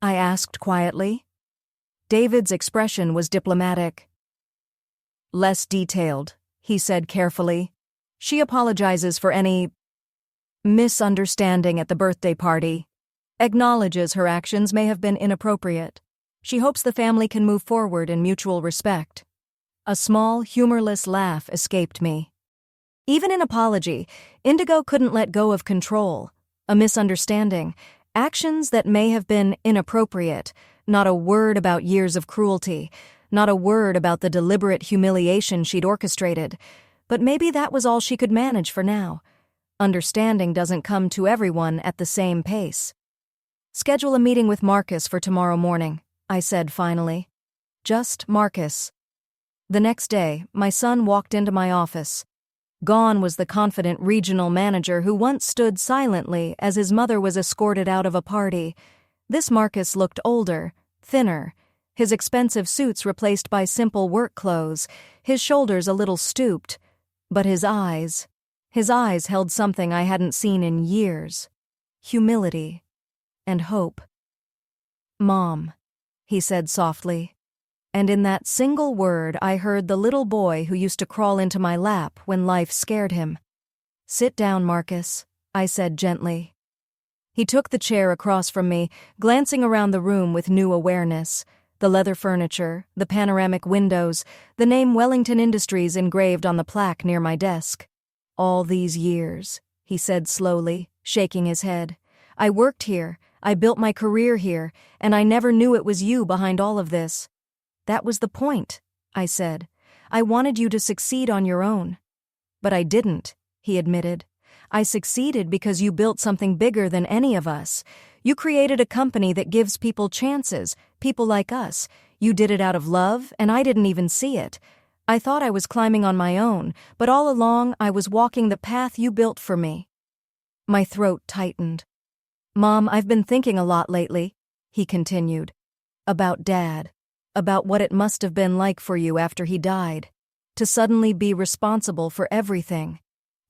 S1: I asked quietly. David's expression was diplomatic. "Less detailed," he said carefully. "She apologizes for any misunderstanding at the birthday party, acknowledges her actions may have been inappropriate. She hopes the family can move forward in mutual respect." A small, humorless laugh escaped me. Even in apology, Indigo couldn't let go of control, a misunderstanding, actions that may have been inappropriate, not a word about years of cruelty, not a word about the deliberate humiliation she'd orchestrated. But maybe that was all she could manage for now. Understanding doesn't come to everyone at the same pace. "Schedule a meeting with Marcus for tomorrow morning," I said finally. "Just Marcus." The next day, my son walked into my office. Gone was the confident regional manager who once stood silently as his mother was escorted out of a party. This Marcus looked older, thinner, his expensive suits replaced by simple work clothes, his shoulders a little stooped. But his eyes held something I hadn't seen in years. Humility and hope. "Mom," he said softly. And in that single word I heard the little boy who used to crawl into my lap when life scared him. "Sit down, Marcus," I said gently. He took the chair across from me, glancing around the room with new awareness. The leather furniture, the panoramic windows, the name Wellington Industries engraved on the plaque near my desk. "All these years," he said slowly, shaking his head. "I worked here, I built my career here, and I never knew it was you behind all of this." "That was the point," I said. "I wanted you to succeed on your own." "But I didn't," he admitted. "I succeeded because you built something bigger than any of us. You created a company that gives people chances, people like us. You did it out of love, and I didn't even see it. I thought I was climbing on my own, but all along I was walking the path you built for me." My throat tightened. "Mom, I've been thinking a lot lately," he continued. "About Dad. About what it must have been like for you after he died. To suddenly be responsible for everything.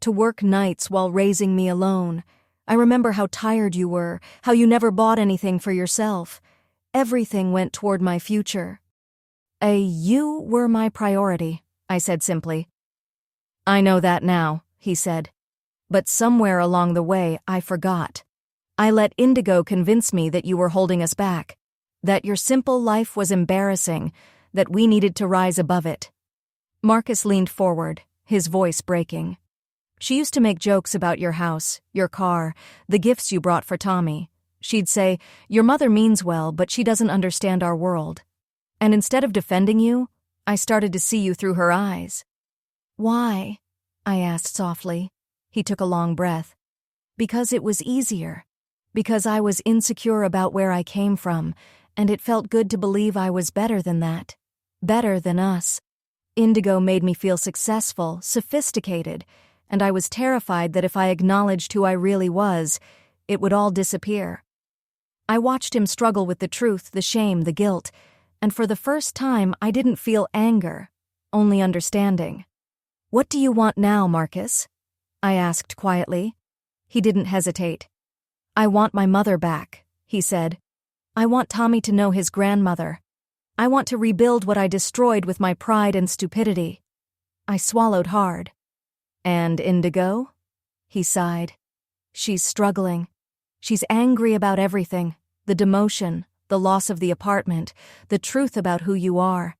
S1: To work nights while raising me alone. I remember how tired you were, how you never bought anything for yourself. Everything went toward my future." You were my priority," I said simply. "I know that now," he said. "But somewhere along the way I forgot. I let Indigo convince me that you were holding us back. That your simple life was embarrassing, that we needed to rise above it. Marcus leaned forward, his voice breaking. She used to make jokes about your house, your car, the gifts you brought for Tommy. She'd say, "Your mother means well, but she doesn't understand our world." And instead of defending you, I started to see you through her eyes. "Why?" I asked softly. He took a long breath. "Because it was easier. Because I was insecure about where I came from, and it felt good to believe I was better than that. Better than us. Indigo made me feel successful, sophisticated, and I was terrified that if I acknowledged who I really was, it would all disappear." I watched him struggle with the truth, the shame, the guilt, and for the first time I didn't feel anger, only understanding. "What do you want now, Marcus?" I asked quietly. He didn't hesitate. "I want my mother back," he said. "I want Tommy to know his grandmother. I want to rebuild what I destroyed with my pride and stupidity." I swallowed hard. "And Indigo?" He sighed. "She's struggling. She's angry about everything, the demotion, the loss of the apartment, the truth about who you are.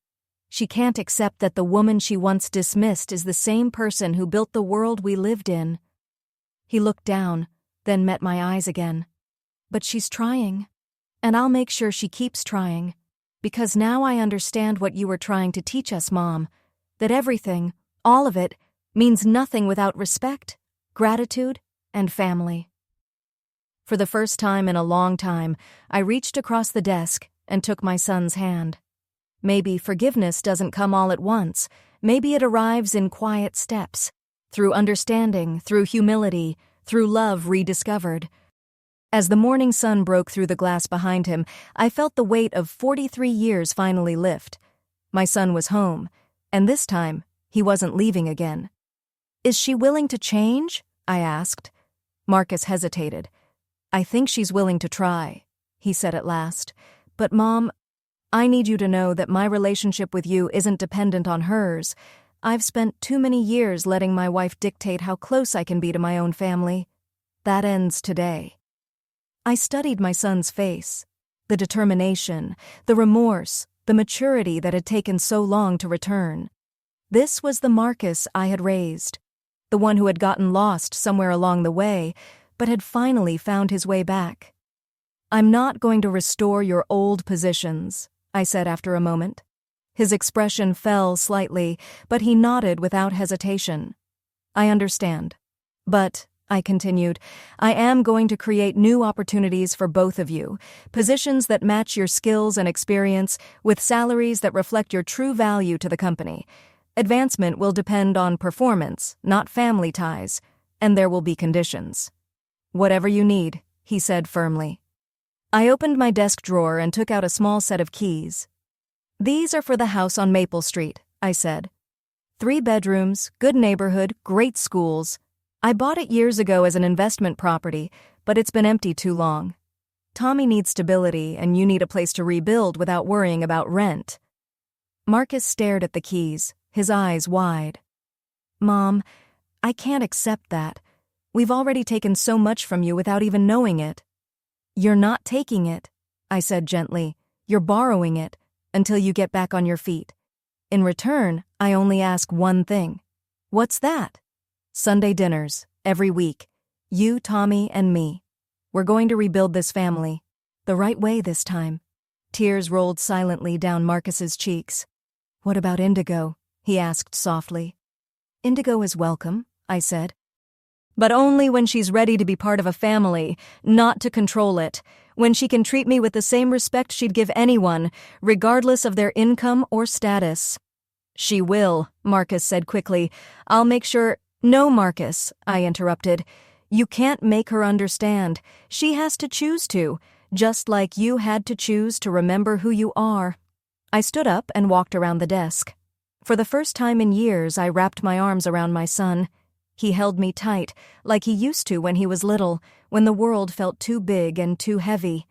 S1: She can't accept that the woman she once dismissed is the same person who built the world we lived in." He looked down, then met my eyes again. "But she's trying. And I'll make sure she keeps trying. Because now I understand what you were trying to teach us, Mom. That everything, all of it, means nothing without respect, gratitude, and family." For the first time in a long time, I reached across the desk and took my son's hand. Maybe forgiveness doesn't come all at once. Maybe it arrives in quiet steps, through understanding, through humility, through love rediscovered. As the morning sun broke through the glass behind him, I felt the weight of 43 years finally lift. My son was home, and this time, he wasn't leaving again. "Is she willing to change?" I asked. Marcus hesitated. "I think she's willing to try," he said at last. "But Mom, I need you to know that my relationship with you isn't dependent on hers. I've spent too many years letting my wife dictate how close I can be to my own family. That ends today." I studied my son's face, the determination, the remorse, the maturity that had taken so long to return. This was the Marcus I had raised, the one who had gotten lost somewhere along the way, but had finally found his way back. "I'm not going to restore your old positions," I said after a moment. His expression fell slightly, but he nodded without hesitation. "I understand. But," I continued, "I am going to create new opportunities for both of you, positions that match your skills and experience, with salaries that reflect your true value to the company. Advancement will depend on performance, not family ties, and there will be conditions." "Whatever you need," he said firmly. I opened my desk drawer and took out a small set of keys. "These are for the house on Maple Street," I said. 3 bedrooms, good neighborhood, great schools. I bought it years ago as an investment property, but it's been empty too long. Tommy needs stability, and you need a place to rebuild without worrying about rent." Marcus stared at the keys, his eyes wide. "Mom, I can't accept that. We've already taken so much from you without even knowing it." "You're not taking it," I said gently. "You're borrowing it, until you get back on your feet. In return, I only ask one thing." "What's that?" "Sunday dinners, every week. You, Tommy, and me. We're going to rebuild this family. The right way this time." Tears rolled silently down Marcus's cheeks. "What about Indigo?" he asked softly. "Indigo is welcome," I said. "But only when she's ready to be part of a family, not to control it. When she can treat me with the same respect she'd give anyone, regardless of their income or status." "She will," Marcus said quickly. "I'll make sure—" "No, Marcus," I interrupted. "You can't make her understand. She has to choose to, just like you had to choose to remember who you are." I stood up and walked around the desk. For the first time in years, I wrapped my arms around my son. He held me tight, like he used to when he was little, when the world felt too big and too heavy.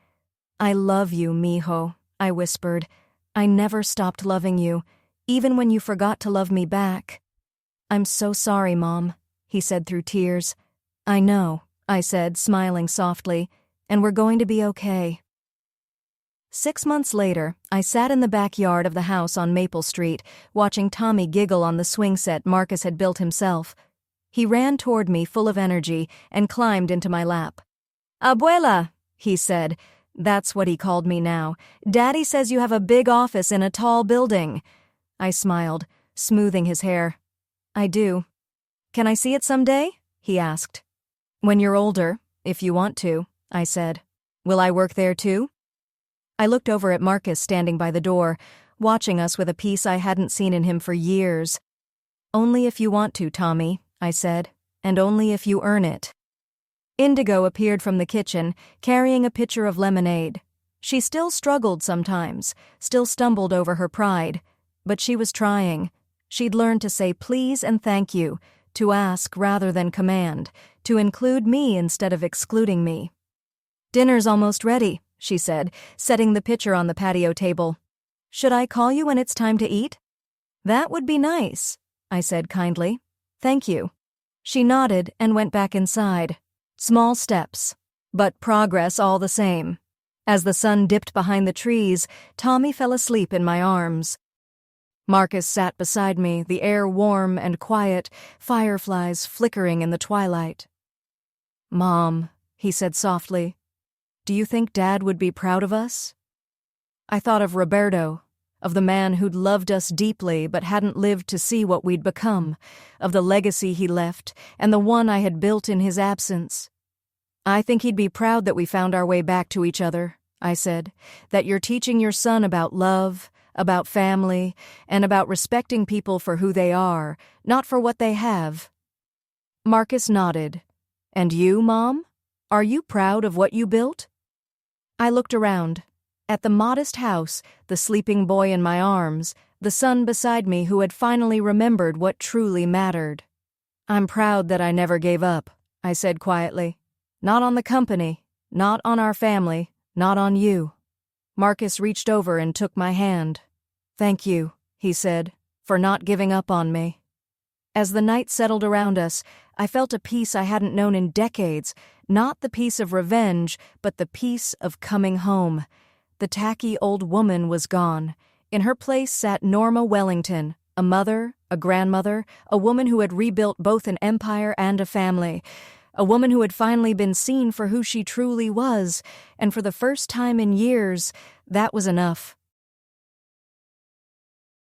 S1: "I love you, mijo," I whispered. "I never stopped loving you, even when you forgot to love me back." "I'm so sorry, Mom," he said through tears. "I know," I said, smiling softly, "and we're going to be okay." 6 months later, I sat in the backyard of the house on Maple Street, watching Tommy giggle on the swing set Marcus had built himself. He ran toward me full of energy and climbed into my lap. "Abuela," he said. That's what he called me now. "Daddy says you have a big office in a tall building." I smiled, smoothing his hair. "I do." "Can I see it someday?" he asked. "When you're older, if you want to," I said. "Will I work there too?" I looked over at Marcus standing by the door, watching us with a peace I hadn't seen in him for years. "Only if you want to, Tommy," I said, "and only if you earn it." Indigo appeared from the kitchen, carrying a pitcher of lemonade. She still struggled sometimes, still stumbled over her pride, but she was trying. She'd learned to say please and thank you, to ask rather than command, to include me instead of excluding me. "Dinner's almost ready," she said, setting the pitcher on the patio table. "Should I call you when it's time to eat?" "That would be nice," I said kindly. "Thank you." She nodded and went back inside. Small steps, but progress all the same. As the sun dipped behind the trees, Tommy fell asleep in my arms. Marcus sat beside me, the air warm and quiet, fireflies flickering in the twilight. "Mom," he said softly, "do you think Dad would be proud of us?" I thought of Roberto, of the man who'd loved us deeply but hadn't lived to see what we'd become, of the legacy he left and the one I had built in his absence. "I think he'd be proud that we found our way back to each other," I said, "that you're teaching your son about love, about family, and about respecting people for who they are, not for what they have." Marcus nodded. "And you, Mom? Are you proud of what you built?" I looked around. At the modest house, the sleeping boy in my arms, the son beside me who had finally remembered what truly mattered. "I'm proud that I never gave up," I said quietly. "Not on the company, not on our family, not on you." Marcus reached over and took my hand. "Thank you," he said, "for not giving up on me." As the night settled around us, I felt a peace I hadn't known in decades, not the peace of revenge, but the peace of coming home. The tacky old woman was gone. In her place sat Norma Wellington, a mother, a grandmother, a woman who had rebuilt both an empire and a family, a woman who had finally been seen for who she truly was, and for the first time in years, that was enough.